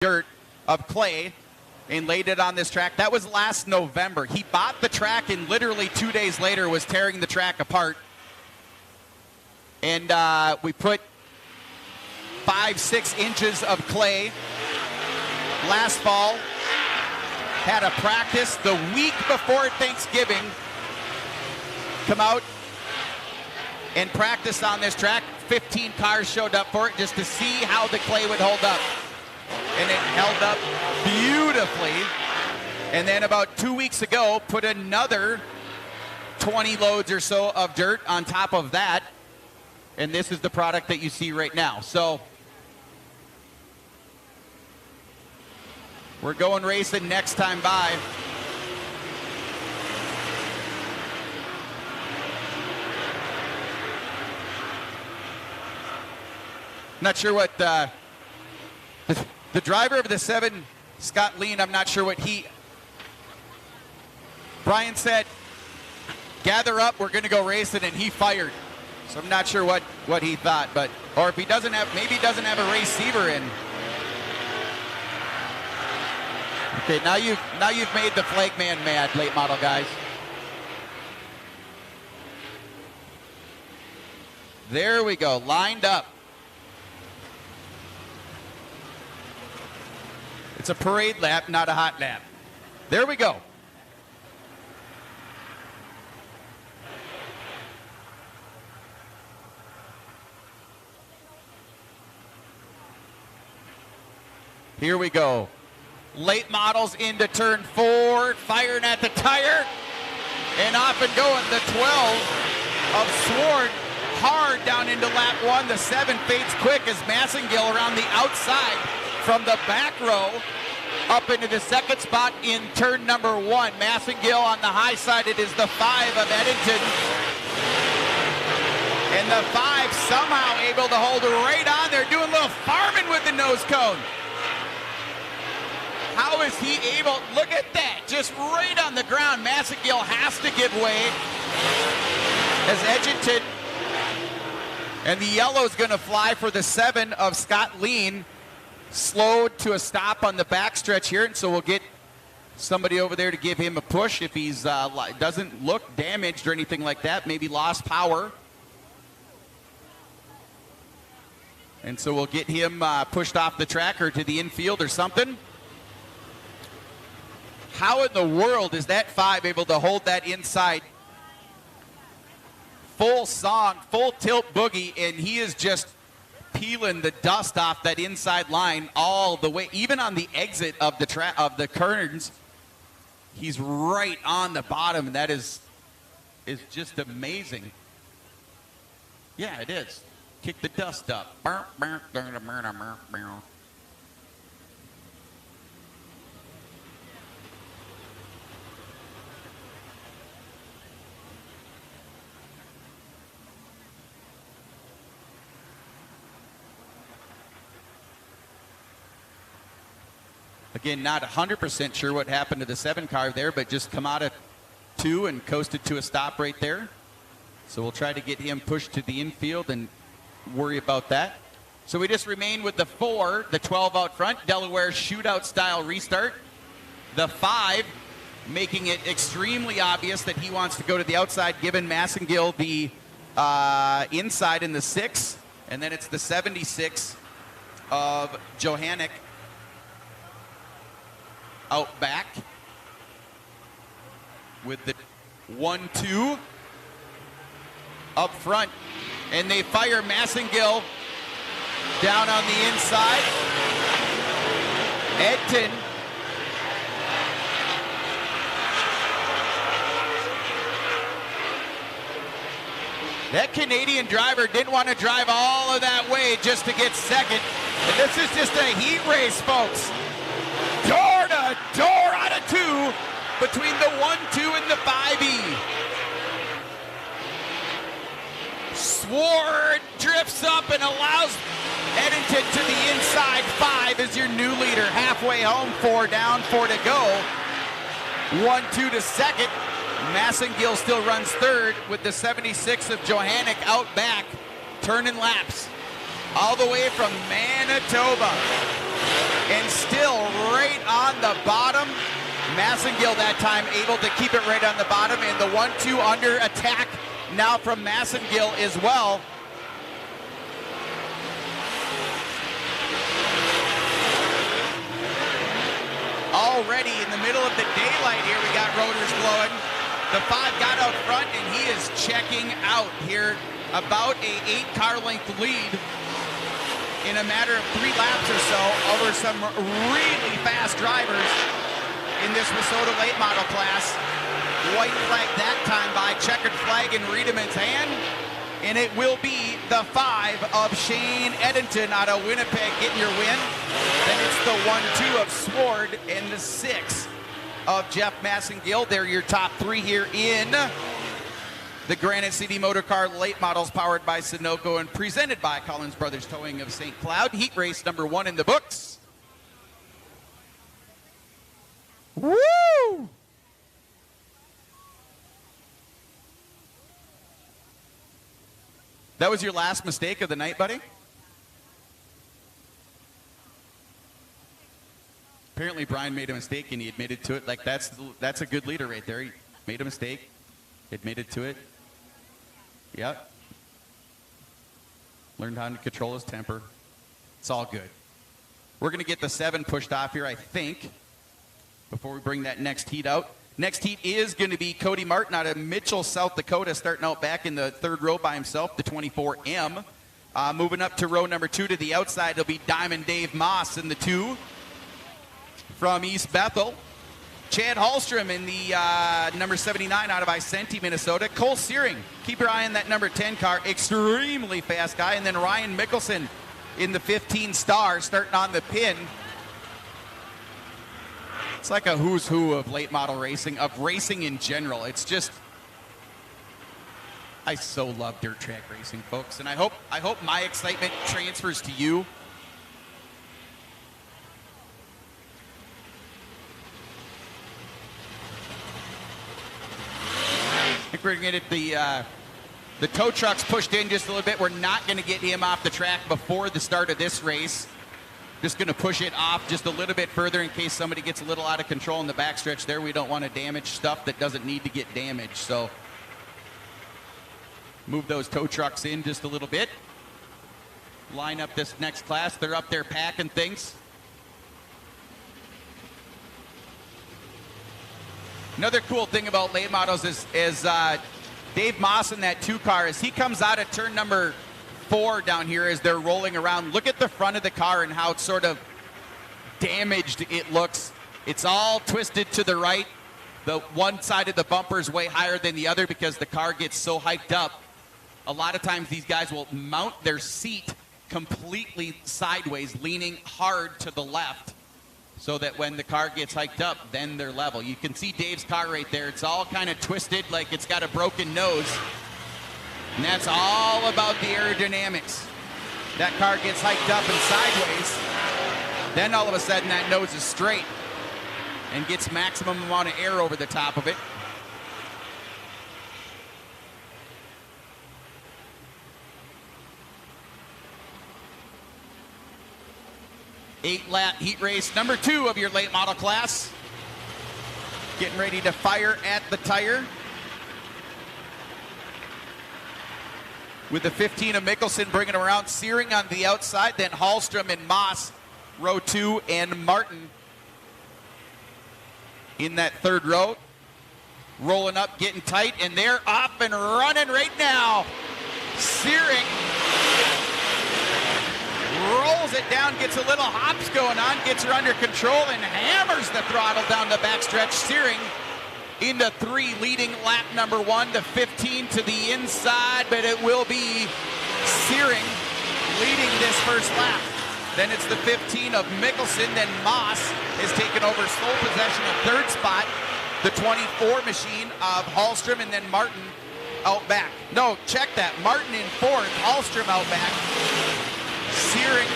dirt of clay and laid it on this track. That was last November. He bought the track and literally 2 days later was tearing the track apart. And we put 5-6 inches of clay last fall. Had a practice the week before Thanksgiving. Come out and practice on this track. 15 cars showed up for it just to see how the clay would hold up. And it held up beautifully. And then about 2 weeks ago, put another 20 loads or so of dirt on top of that. And this is the product that you see right now. So we're going racing next time by. Not sure what the driver of the 7, Scott Lean, I'm not sure what Brian said, gather up, we're going to go racing, and he fired. So I'm not sure what he thought, but, or if he doesn't have, maybe he doesn't have a receiver in. Okay, now you've made the flag man mad, late model guys. There we go, lined up. It's a parade lap, not a hot lap. There we go. Here we go. Late models into turn 4, firing at the tire, and off and going. The 12 of Sword hard down into lap 1. The 7 fades quick as Massengill around the outside from the back row up into the second spot in turn number 1. Massengill on the high side. It is the 5 of Eddington. And the 5 somehow able to hold right on there, doing a little farming with the nose cone. How is he able? Look at that, just right on the ground. Massengill has to give way as Edgerton, and the yellow is going to fly for the 7 of Scott Lean. Slowed to a stop on the backstretch here, and so we'll get somebody over there to give him a push if he's doesn't look damaged or anything like that, maybe lost power. And so we'll get him pushed off the track or to the infield or something. How in the world is that 5 able to hold that inside full song, full tilt boogie, and he is just peeling the dust off that inside line all the way, even on the exit of the Kearns. He's right on the bottom, and that is just amazing. Yeah, it is. Kick the dust up. Again, not 100% sure what happened to the 7 car there, but just come out of 2 and coasted to a stop right there. So we'll try to get him pushed to the infield and worry about that. So we just remain with the 4, the 12 out front, Delaware shootout style restart. The 5 making it extremely obvious that he wants to go to the outside, giving Massengill the inside in the 6. And then it's the 76 of Johannick out back with the 1-2 up front, and they fire Massengill down on the inside. Edton that Canadian driver didn't want to drive all of that way just to get second. And this is just a heat race, folks. Door to door out of 2 between the 1-2 and the 5E. Sword drifts up and allows Eddington to the inside. 5 is your new leader. Halfway home, 4 down, 4 to go. 1-2 to second. Massengill still runs third with the 76 of Johannick out back, turning laps all the way from Manitoba. and still right on the bottom. Massengill that time able to keep it right on the bottom, and the 1-2 under attack now from Massengill as well. Already in the middle of the daylight here, we got rotors glowing. The 5 got out front, and he is checking out here. About a 8-car length lead in a matter of 3 laps or so over some really fast drivers in this Minnesota late model class. White flag that time by checkered flag in Riedemann's hand, and it will be the 5 of Shane Edenton out of Winnipeg getting your win. Then it's the 1-2 of Sword and the 6 of Jeff Massengill. They're your top 3 here in the Granite City Motor Car Late Models, powered by Sunoco and presented by Collins Brothers Towing of St. Cloud. Heat race number 1 in the books. Woo! That was your last mistake of the night, buddy? Apparently Brian made a mistake and he admitted to it. Like, that's a good leader right there. He made a mistake, admitted to it. Yep. Learned how to control his temper. It's all good. We're going to get the 7 pushed off here, I think, before we bring that next heat out. Next heat is going to be Cody Martin out of Mitchell, South Dakota, starting out back in the 3rd row by himself, the 24M. Moving up to row number 2 to the outside, it'll be Diamond Dave Moss in the 2 from East Bethel. Chad Hallstrom in the number 79 out of Vicente, Minnesota. Cole Searing, keep your eye on that number 10 car, extremely fast guy. And then Ryan Mickelson in the 15 star, starting on the pin. It's like a who's who of late model racing, of racing in general. It's just, I so love dirt track racing, folks. And I hope my excitement transfers to you. I think we're going to get the tow trucks pushed in just a little bit. We're not going to get him off the track before the start of this race. Just going to push it off just a little bit further in case somebody gets a little out of control in the backstretch there. We don't want to damage stuff that doesn't need to get damaged. So move those tow trucks in just a little bit. Line up this next class. They're up there packing things. Another cool thing about late models is Dave Moss in that 2 car, as he comes out of turn number 4 down here as they're rolling around. Look at the front of the car and how sort of damaged it looks. It's all twisted to the right. The one side of the bumper is way higher than the other because the car gets so hiked up. A lot of times these guys will mount their seat completely sideways, leaning hard to the left, so that when the car gets hiked up, then they're level. You can see Dave's car right there. It's all kind of twisted like it's got a broken nose. And that's all about the aerodynamics. That car gets hiked up and sideways. Then all of a sudden that nose is straight and gets maximum amount of air over the top of it. Eight-lap heat race number 2 of your late model class. Getting ready to fire at the tire. With the 15 of Mickelson bringing him around, Searing on the outside, then Hallstrom and Moss, row 2, and Martin in that 3rd row. Rolling up, getting tight, and they're up and running right now. Searing rolls it down, gets a little hops going on, gets her under control, and hammers the throttle down the backstretch. Searing into 3, leading lap number 1 to 15 to the inside, but it will be Searing leading this first lap. Then it's the 15 of Mickelson, then Moss has taken over sole possession of 3rd spot. The 24 machine of Hallstrom, and then Martin out back. No, check that. Martin in 4th, Hallstrom out back. Searing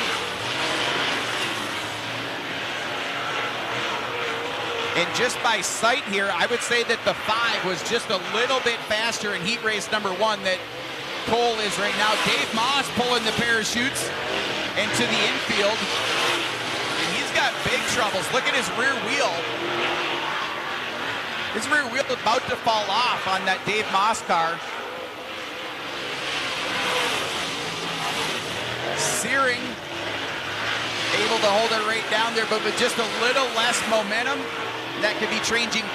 and just by sight here, I would say that the 5 was just a little bit faster in heat race number 1 that Cole is right now. Dave Moss pulling the parachutes into the infield. And he's got big troubles. Look at his rear wheel. His rear wheel about to fall off on that Dave Moss car. Searing able to hold it right down there, but with just a little less momentum, that could be changing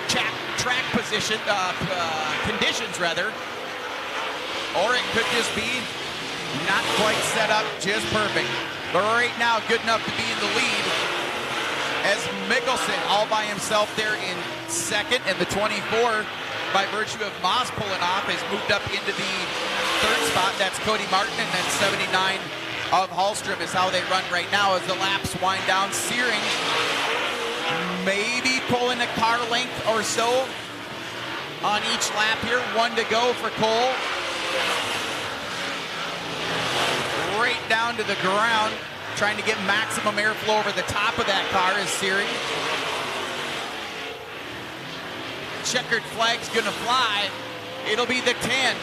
track position, conditions rather, or it could just be not quite set up just perfect. But right now, good enough to be in the lead as Mickelson all by himself there in second, and the 24, by virtue of Moss pulling off, has moved up into the third spot. That's Cody Martin, and then 79 of Hallstrom is how they run right now as the laps wind down. Searing maybe pulling a car length or so on each lap here. One to go for Cole. Right down to the ground, trying to get maximum airflow over the top of that car is Searing. Checkered flag's gonna fly. It'll be the 10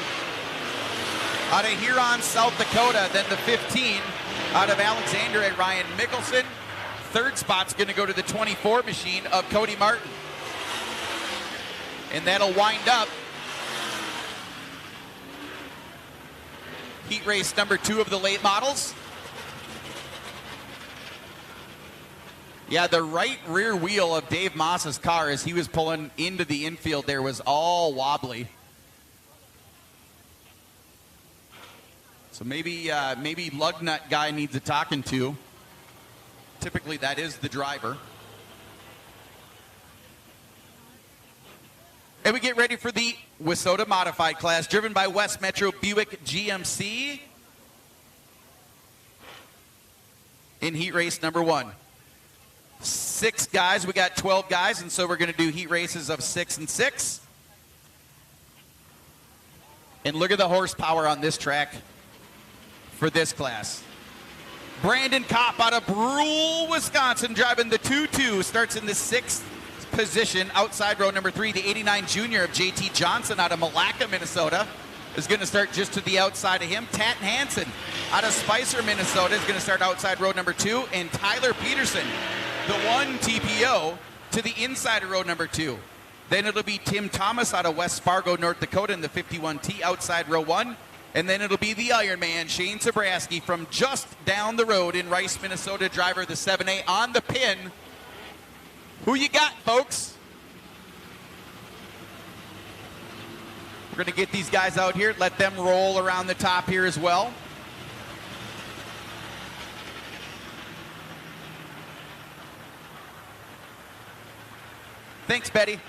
out of Huron, South Dakota, then the 15 out of Alexander at Ryan Mickelson. Third spot's gonna go to the 24 machine of Cody Martin. And that'll wind up heat race number 2 of the late models. Yeah, the right rear wheel of Dave Moss's car as he was pulling into the infield there was all wobbly. So maybe lug nut guy needs a talking to. Typically that is the driver. And we get ready for the WISSOTA Modified class, driven by West Metro Buick GMC in heat race number 1. 6 guys, we got 12 guys, and so we're going to do heat races of 6 and 6. And look at the horsepower on this track for this class. Brandon Kopp out of Brule, Wisconsin, driving the 2-2, starts in the 6th position outside row number 3. The 89 junior of JT Johnson out of Malacca, Minnesota, is going to start just to the outside of him. Tat Hansen out of Spicer, Minnesota, is going to start outside row number 2. And Tyler Peterson, the 1 TPO, to the inside of row number 2. Then it'll be Tim Thomas out of West Fargo, North Dakota, in the 51T outside row 1. And then it'll be the Iron Man, Shane Zabrowski, from just down the road in Rice, Minnesota, driver of the 7A on the pin. Who you got, folks? We're going to get these guys out here, let them roll around the top here as well. Thanks, Betty.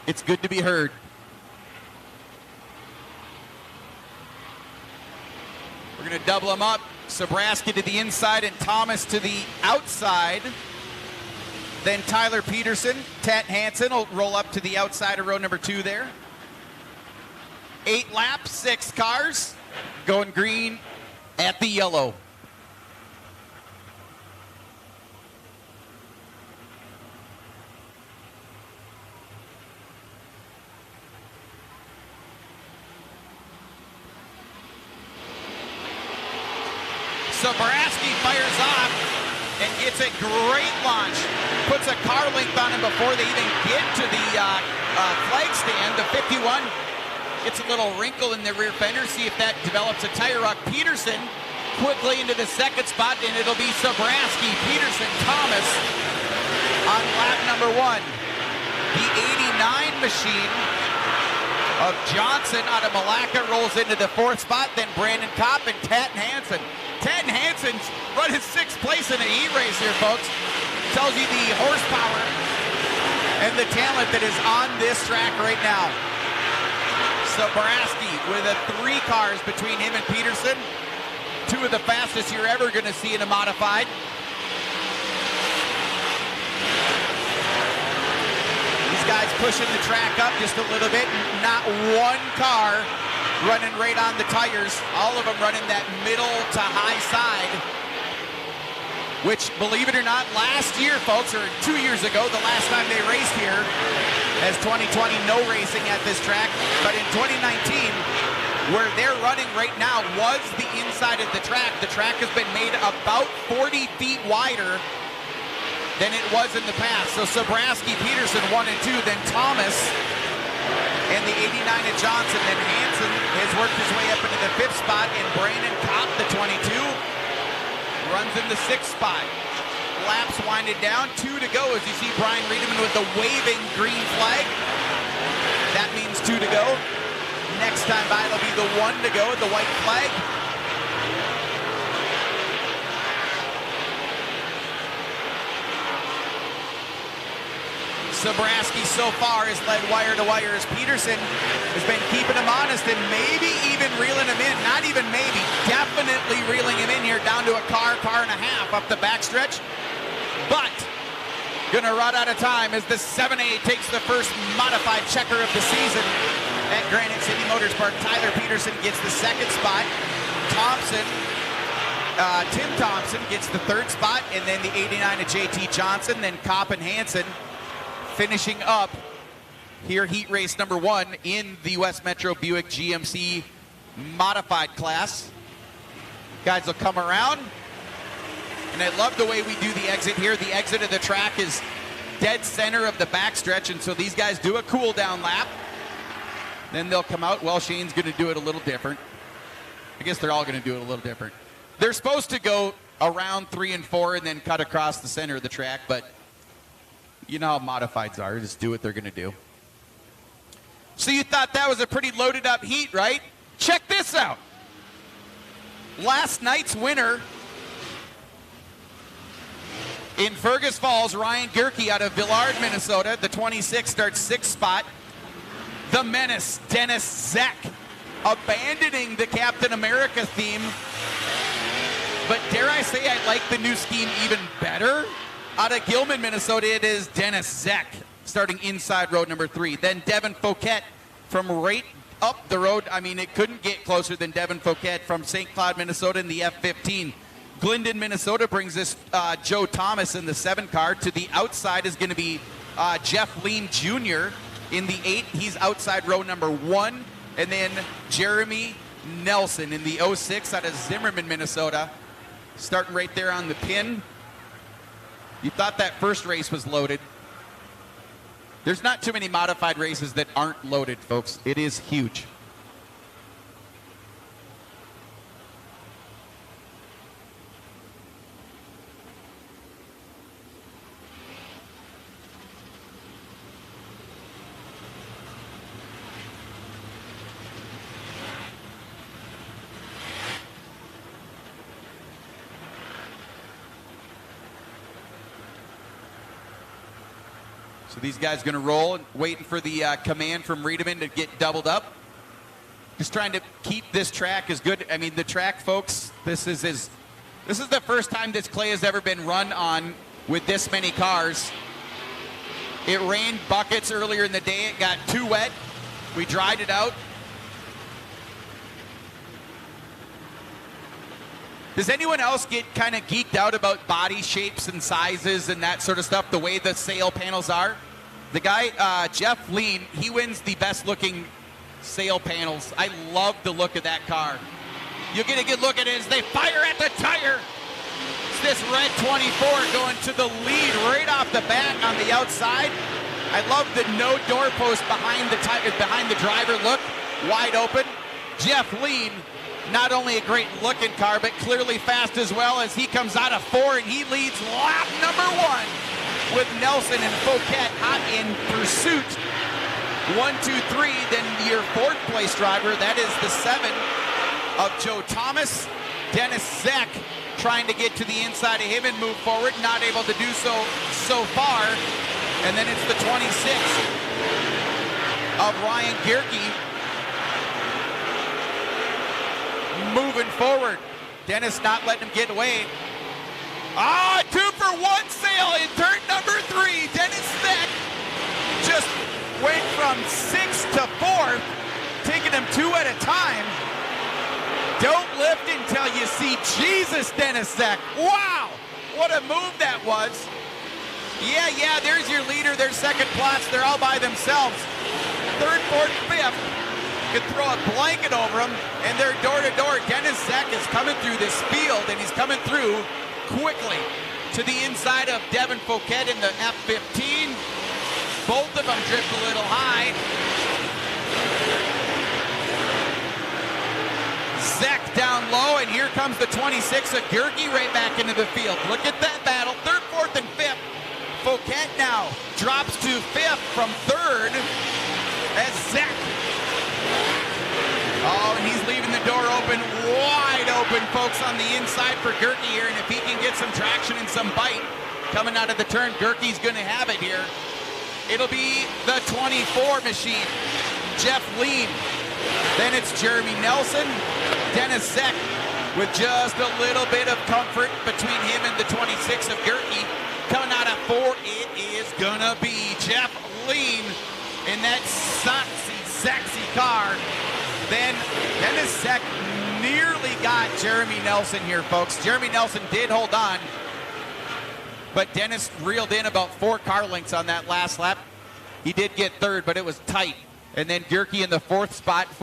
It's good to be heard. We're going to double them up. Zabrowski to the inside and Thomas to the outside. Then Tyler Peterson, Tat Hansen will roll up to the outside of row number 2 there. 8 laps, 6 cars, going green at the yellow. Zabrowski fires off and gets a great launch. Puts a car length on him before they even get to the flag stand. The 51 gets a little wrinkle in the rear fender. See if that develops a tire rock. Peterson quickly into the 2nd spot, and it'll be Zabrowski, Peterson, Thomas on lap number 1. The 89 machine of Johnson out of Malacca rolls into the 4th spot. Then Brandon Kopp and Tat Hansen. Tat Hansen's running 6th place in a heat race here, folks. Tells you the horsepower and the talent that is on this track right now. Zabrowski with 3 cars between him and Peterson. 2 of the fastest you're ever going to see in a modified. These guys pushing the track up just a little bit. Not one car running right on the tires. All of them running that middle to high side, which, believe it or not, last year, folks, or 2 years ago, the last time they raced here, as 2020 no racing at this track. But in 2019, where they're running right now was the inside of the track. The track has been made about 40 feet wider than it was in the past. So Sobraski, Peterson 1 and 2, then Thomas and the 89 at Johnson, then Hansen has worked his way up into the 5th spot, and Brandon Kopp, the 22, runs in the 6th spot. Laps winded down, 2 to go as you see Brian Riedemann with the waving green flag. That means 2 to go. Next time by it'll be the 1 to go with the white flag. Sobraski so far has led wire to wire as Peterson has been keeping him honest and maybe even reeling him in. Not even maybe, definitely reeling him in here down to a car and a half up the backstretch. But gonna run out of time as the 7A takes the first modified checker of the season at Granite City Motors Park. Tyler Peterson gets the 2nd spot. Tim Thompson gets the 3rd spot, and then the 89 of JT Johnson, then Kopp and Hansen finishing up here heat race number 1 in the West Metro Buick GMC modified class. Guys will come around, and I love the way we do the exit here. The exit of the track is dead center of the backstretch, and so these guys do a cool down lap. Then they'll come out. Well, Shane's going to do it a little different. I guess they're all going to do it a little different. They're supposed to go around 3 and 4 and then cut across the center of the track, but you know how modifieds are. Just do what they're going to do. So you thought that was a pretty loaded up heat, right? Check this out. Last night's winner in Fergus Falls, Ryan Gerke out of Villard, Minnesota. The 26 starts 6th spot. The menace, Dennis Zek, abandoning the Captain America theme. But dare I say I like the new scheme even better? Out of Gilman, Minnesota, it is Dennis Zek starting inside road number 3. Then Devin Fouquet from right up the road. I mean, it couldn't get closer than Devin Fouquet from St. Cloud, Minnesota in the F-15. Glendon, Minnesota brings this Joe Thomas in the 7 car. To the outside is going to be Jeff Lean Jr. in the 8. He's outside row number 1. And then Jeremy Nelson in the 06 out of Zimmerman, Minnesota. Starting right there on the pin. You thought that first race was loaded. There's not too many modified races that aren't loaded, folks. It is huge. So these guys going to roll, waiting for the command from Riedemann to get doubled up. Just trying to keep this track as good. I mean, the track, folks, this is the first time this clay has ever been run on with this many cars. It rained buckets earlier in the day. It got too wet. We dried it out. Does anyone else get kind of geeked out about body shapes and sizes and that sort of stuff, the way the sail panels are? The guy, Jeff Lean, he wins the best looking sail panels. I love the look of that car. You'll get a good look at it as they fire at the tire. It's this red 24 going to the lead right off the bat on the outside. I love the no doorpost behind the driver look, wide open. Jeff Lean, not only a great looking car, but clearly fast as well as he comes out of 4 and he leads lap number 1 with Nelson and Fouquet hot in pursuit. 1, 2, 3, then your 4th place driver, that is the 7 of Joe Thomas. Dennis Zek trying to get to the inside of him and move forward, not able to do so far. And then it's the 26 of Ryan Gerke moving forward. Dennis not letting him get away. 2 for 1 sail in turn number 3. Dennis Zek just went from 6th to 4th, taking him 2 at a time. Don't lift until you see Jesus, Dennis Zek. Wow, what a move that was. Yeah, there's your leader. There's second plots. They're all by themselves. Third, fourth, fifth. Could throw a blanket over them, and they're door to door. Dennis Zek is coming through this field, and he's coming through quickly to the inside of Devin Fouquet in the F-15. Both of them drift a little high. Zek down low, and here comes the 26 of Gerke right back into the field. Look at that battle. Third, fourth, and fifth. Fouquet now drops to fifth from third as Zek. Oh, and he's leaving the door open, wide open, folks, on the inside for Gerke here. And if he can get some traction and some bite coming out of the turn, Gerke's going to have it here. It'll be the 24 machine, Jeff Lean. Then it's Jeremy Nelson, Dennis Zek with just a little bit of comfort between him and the 26 of Gerke. Coming out of 4, it is going to be Jeff Lean in that sexy car. Then Dennis Zek nearly got Jeremy Nelson here, folks. Jeremy Nelson did hold on, but Dennis reeled in about 4 car lengths on that last lap. He did get third, but it was tight. And then Gerke in the 4th spot.